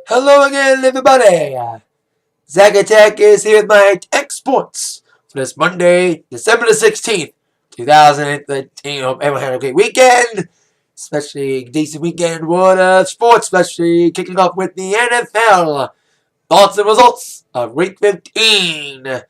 Hello again, everybody. Zach Attack is here with my Atak Sportz for this Monday, December the 16th, 2013. Hope everyone had a great weekend, especially a decent weekend with sports, especially kicking off with the NFL. Thoughts and results of Week 15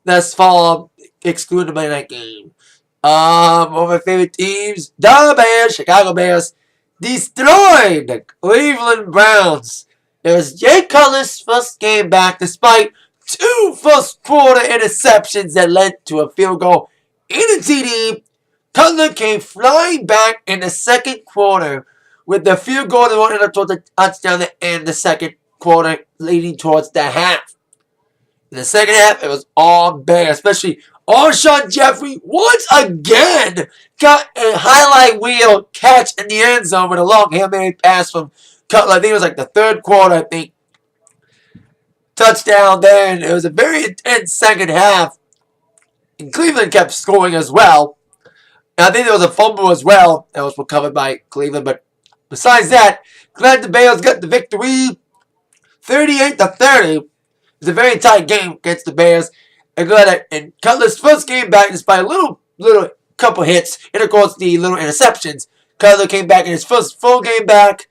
thus far, excluding the Monday night game. One of my favorite teams, the Bears, Chicago Bears, destroyed the Cleveland Browns. It was Jay Cutler's first game back despite two first quarter interceptions that led to a field goal and a TD. Cutler came flying back in the second quarter with the field goal that ended up towards the touchdown to end the second quarter, leading towards the half. In the second half, it was all bad, especially Alshon Jeffrey once again got a highlight reel catch in the end zone with a long Hail Mary pass from Cutler. I think it was like the third quarter, touchdown then. It was a very intense second half. And Cleveland kept scoring as well. And I think there was a fumble as well that was recovered by Cleveland. But besides that, glad the Bears got the victory. 38-30. It was a very tight game against the Bears. And Cutler's first game back, despite a little couple hits, and of course the little interceptions, Cutler came back in his first full game back.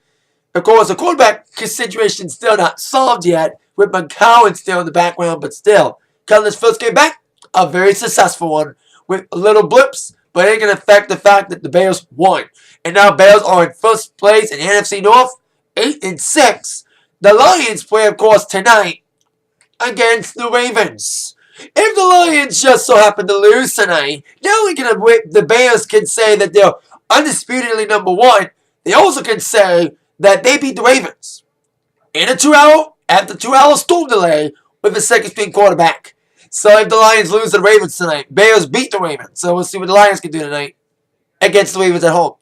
Of course, the quarterback situation still not solved yet, with McCowan still in the background, but still, Cutler's first game back, a very successful one, with little blips, but it ain't going to affect the fact that the Bears won. And now Bears are in first place in the NFC North, 8-6. The Lions play, of course, tonight against the Ravens. If the Lions just so happen to lose tonight, not only can the Bears can say that they're undisputedly number one, they also can say that they beat the Ravens in after 2 hour storm delay with a second string quarterback. So if the Lions lose to the Ravens tonight, Bears beat the Ravens. So we'll see what the Lions can do tonight against the Ravens at home.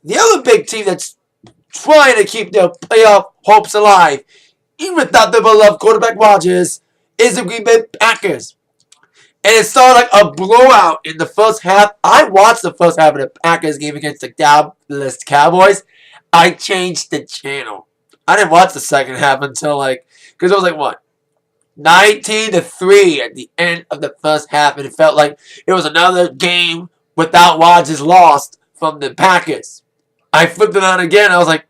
The other big team that's trying to keep their playoff hopes alive, even without their beloved quarterback Rodgers, is the Green Bay Packers. And it started like a blowout in the first half. I watched the first half of the Packers game against the Dallas Cowboys. I changed the channel. I didn't watch the second half until because it was 19-3 at the end of the first half, and it felt like it was another game without Rodgers lost from the Packers. I flipped it on again. I was like,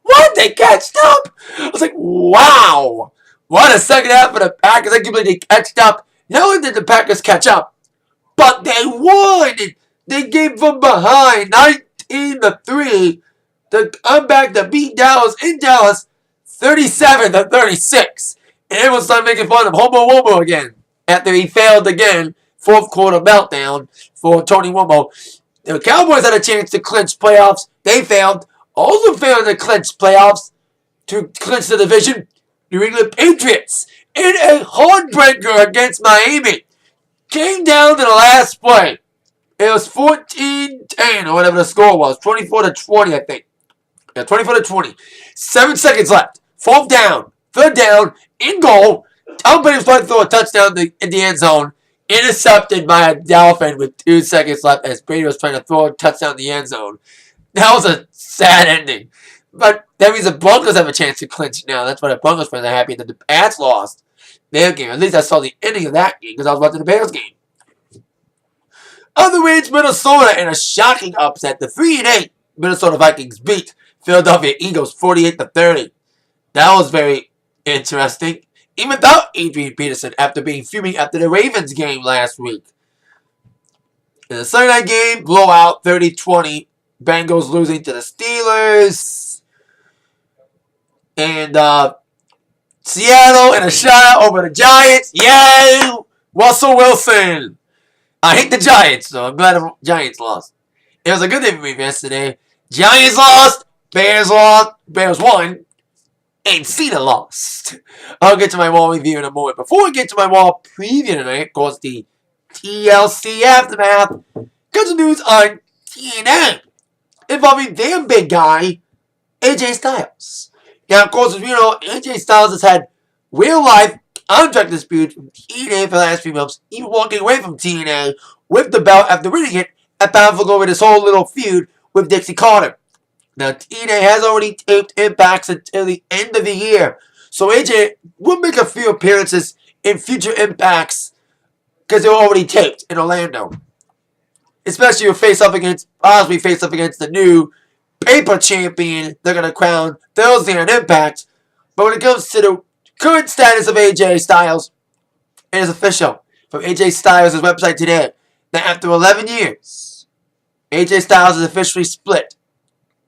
what? They catched up? I was like, wow. What a second half for the Packers. I can't believe they catched up. Not only did the Packers catch up, but they won. They came from behind 19-3 to come back to beat Dallas in Dallas 37-36. And everyone started making fun of Homo Womo again after he failed again. Fourth quarter meltdown for Tony Romo. The Cowboys had a chance to clinch playoffs. They failed. Also failed to clinch playoffs to clinch the division. New England Patriots in a heartbreaker against Miami came down to the last play. It was 14-10 or whatever the score was. 24-20, I think. Yeah, 24-20. 7 seconds left. Fourth down. Third down. In goal. Tom Brady was trying to throw a touchdown in the end zone. Intercepted by a Dolphin with 2 seconds left as Brady was trying to throw a touchdown in the end zone. That was a sad ending. But that means the Broncos have a chance to clinch now. That's why the Broncos fans are happy that the Pats lost their game. At least I saw the ending of that game because I was watching the Bears game. On the way to Minnesota in a shocking upset, the 3-8 Minnesota Vikings beat Philadelphia Eagles 48-30. That was very interesting. Even without Adrian Peterson after being fuming after the Ravens game last week. In the Sunday night game, blowout 30-20. Bengals losing to the Steelers. And Seattle in a shutout over the Giants. Yay! Russell Wilson. I hate the Giants, so I'm glad the Giants lost. It was a good day for me yesterday. Giants lost. Bears lost. Bears won. And Cena lost. I'll get to my Raw review in a moment. Before we get to my Raw preview tonight, of course, the TLC Aftermath, got some news on TNA involving their big guy, AJ Styles. Now, of course, as you know, AJ Styles has had real-life contract disputes from TNA for the last few months, even walking away from TNA with the belt after winning it at Bound for Glory, this whole little feud with Dixie Carter. Now, TNA has already taped Impacts until the end of the year. So AJ will make a few appearances in future Impacts because they're already taped in Orlando. Especially if possibly face up against the new paper champion they're going to crown Thursday on Impact. But when it comes to the current status of AJ Styles, it is official from AJ Styles' website today that after 11 years, AJ Styles is officially split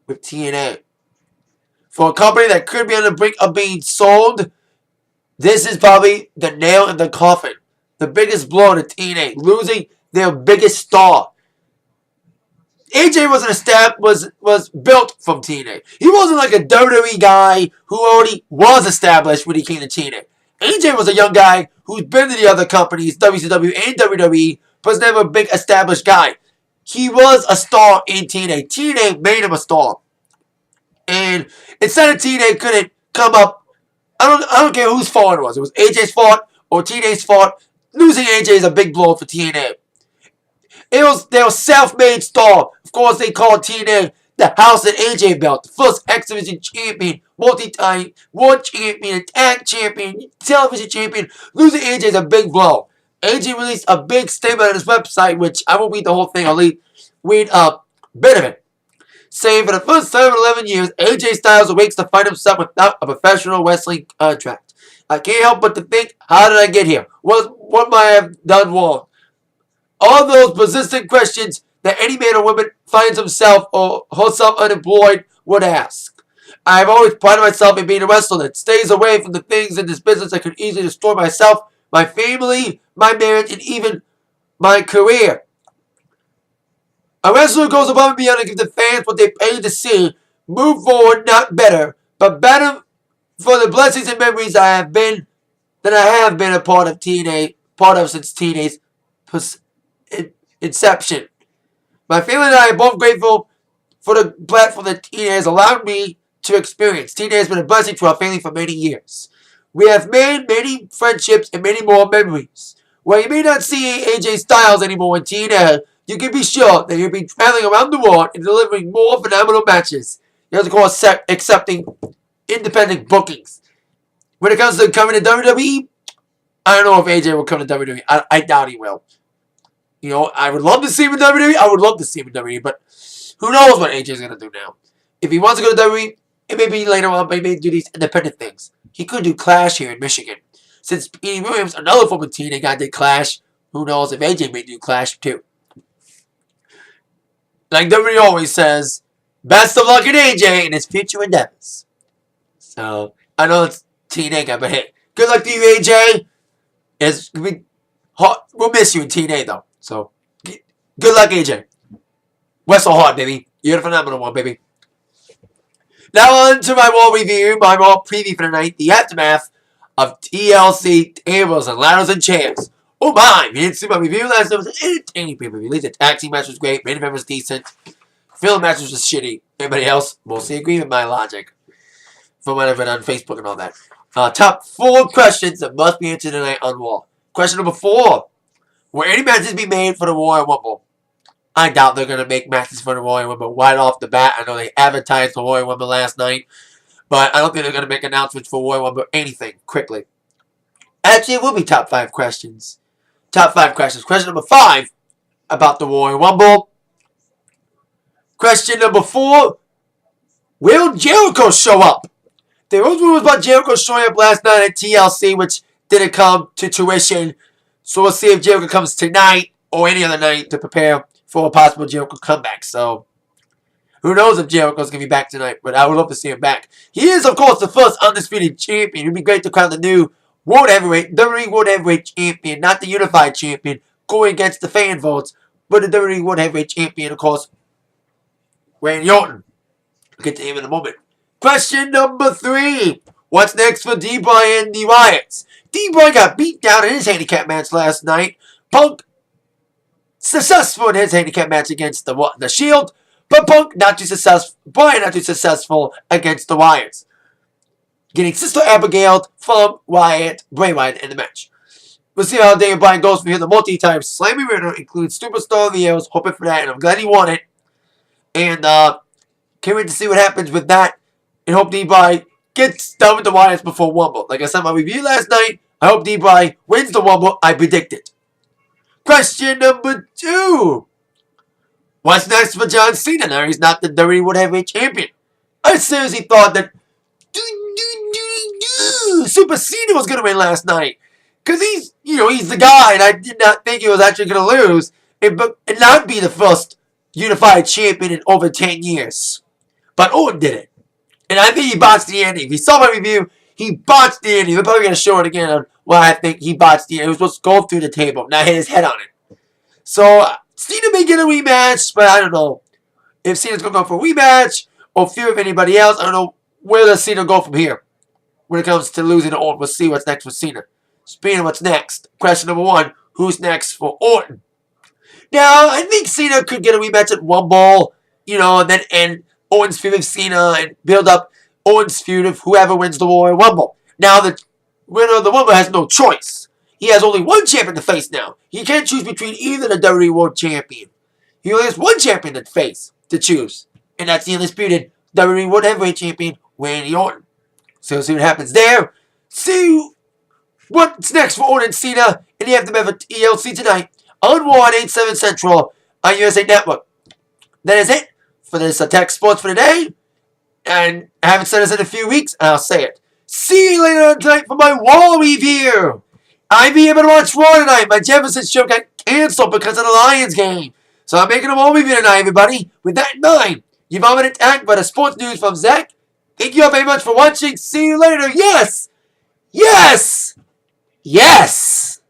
with TNA. For a company that could be on the brink of being sold, this is probably the nail in the coffin. The biggest blow to TNA, losing their biggest star. AJ was built from TNA. He wasn't like a WWE guy who already was established when he came to TNA. AJ was a young guy who's been to the other companies, WCW and WWE, but was never a big established guy. He was a star in TNA. TNA made him a star. And instead of TNA couldn't come up, I don't care whose fault it was. It was AJ's fault or TNA's fault. Losing AJ is a big blow for TNA. They were self-made star. Of course, they called TNA the house that AJ built. The first X Division champion, multi-time world champion, tag champion, television champion. Losing AJ is a big blow. AJ released a big statement on his website, which I won't read the whole thing. I'll read a bit of it. Saying for the first time in 11 years, AJ Styles awakes to find himself without a professional wrestling contract. I can't help but to think, how did I get here? What might I have done wrong? All those persistent questions that any man or woman finds himself or herself unemployed would ask. I have always prided myself in being a wrestler that stays away from the things in this business that could easily destroy myself, my family, my marriage, and even my career. A wrestler goes above and beyond to give the fans what they pay to see, move forward, not better, but better for the blessings and memories I have been a part of since TNA's inception. My family and I are both grateful for the platform that TNA has allowed me to experience. TNA has been a blessing to our family for many years. We have made many friendships and many more memories. While you may not see AJ Styles anymore in TNA, you can be sure that he'll be traveling around the world and delivering more phenomenal matches. He has, of course, accepting independent bookings. When it comes to coming to WWE, I don't know if AJ will come to WWE. I doubt he will. You know, I would love to see him in WWE. I would love to see him in WWE, but who knows what AJ's going to do now. If he wants to go to WWE, it may be later on, but he may do these independent things. He could do Clash here in Michigan. Since Petey Williams, another former TNA guy, did Clash, who knows if AJ may do Clash too. Like WWE always says, best of luck in AJ in his future endeavors. So, I know it's TNA guy, but hey, good luck to you, AJ. It's going to be hard. We'll miss you in TNA, though. So, good luck, AJ. Wrestle hard, baby. You're the phenomenal one, baby. Now on to my Raw review, my Raw preview for tonight, the aftermath of TLC tables and ladders and chairs. Oh my, if you didn't see my review last night, it was an entertaining pay-per-view. At least the tag team match was great, main event was decent, film match was just shitty. Everybody else mostly agree with my logic from what I've read on Facebook and all that. Top 4 questions that must be answered tonight on Raw. Question number 4. Will any matches be made for the Royal Rumble? I doubt they're going to make matches for the Royal Rumble right off the bat. I know they advertised the Royal Rumble last night, but I don't think they're going to make announcements for Royal Rumble or anything quickly. Actually, it will be top 5 questions. Top 5 questions. Question number 5 about the Royal Rumble. Question number 4. Will Jericho show up? There was rumors about Jericho showing up last night at TLC, which didn't come to fruition. So we'll see if Jericho comes tonight or any other night to prepare for a possible Jericho comeback. So, who knows if Jericho's going to be back tonight, but I would love to see him back. He is, of course, the first undisputed champion. It would be great to crown the new World Heavyweight, WWE World Heavyweight Champion, not the Unified Champion, going against the fan votes, but the WWE World Heavyweight Champion, of course, Randy Orton. We'll get to him in a moment. Question number 3. What's next for D-Boy and the Wyatts? D-Boy got beat down in his handicap match last night. Punk successful in his handicap match against the Shield, but Punk not too successful against the Wyatts. Getting Sister Abigail from Bray Wyatt in the match. We'll see how Daniel Bryan goes from here. The multi-time Slammy winner includes Superstar of the Year. I was hoping for that, and I'm glad he won it. And Can't wait to see what happens with that. And hope D-Bry gets done with the Wyatts before Rumble. Like I said in my review last night, I hope D-Bry wins the Rumble. I predict it. Question number 2. What's next for John Cena? Now he's not the WWE World Heavyweight Champion. I seriously thought that Super Cena was going to win last night. Because he's the guy, and I did not think he was actually going to lose and not be the first unified champion in over 10 years. But Orton did it. And I think he botched the ending. If you saw my review, he botched the ending. We're probably going to show it again on why I think he botched the ending. He was supposed to go through the table, not hit his head on it. So, Cena may get a rematch, but I don't know if Cena's going to go for a rematch or fear of anybody else. I don't know where does Cena go from here when it comes to losing to Orton. We'll see what's next for Cena. Speaking of what's next, question number 1, who's next for Orton? Now, I think Cena could get a rematch at Rumble, and then end Orton's feud with Cena and build up Orton's feud of whoever wins the Royal Rumble. Now, the winner of the Rumble has no choice. He has only one champion to face now. He can't choose between either the WWE World Champion. He only has one champion to face, to choose. And that's the undisputed WWE World Heavyweight Champion, Randy Orton. So we'll see what happens there. See what's next for Orton and Cena in the aftermath of ELC tonight on Raw at 8/7 Central on USA Network. That is it for this Atak Sportz for today. And I haven't said this in a few weeks, and I'll say it. See you later on tonight for my Raw review. I'll be able to watch Raw tonight. My Jefferson show got canceled because of the Lions game. So I'm making a Raw review tonight, everybody. With that in mind, you've all been attacked by the sports news from Zach. Thank you all very much for watching. See you later. Yes! Yes! Yes!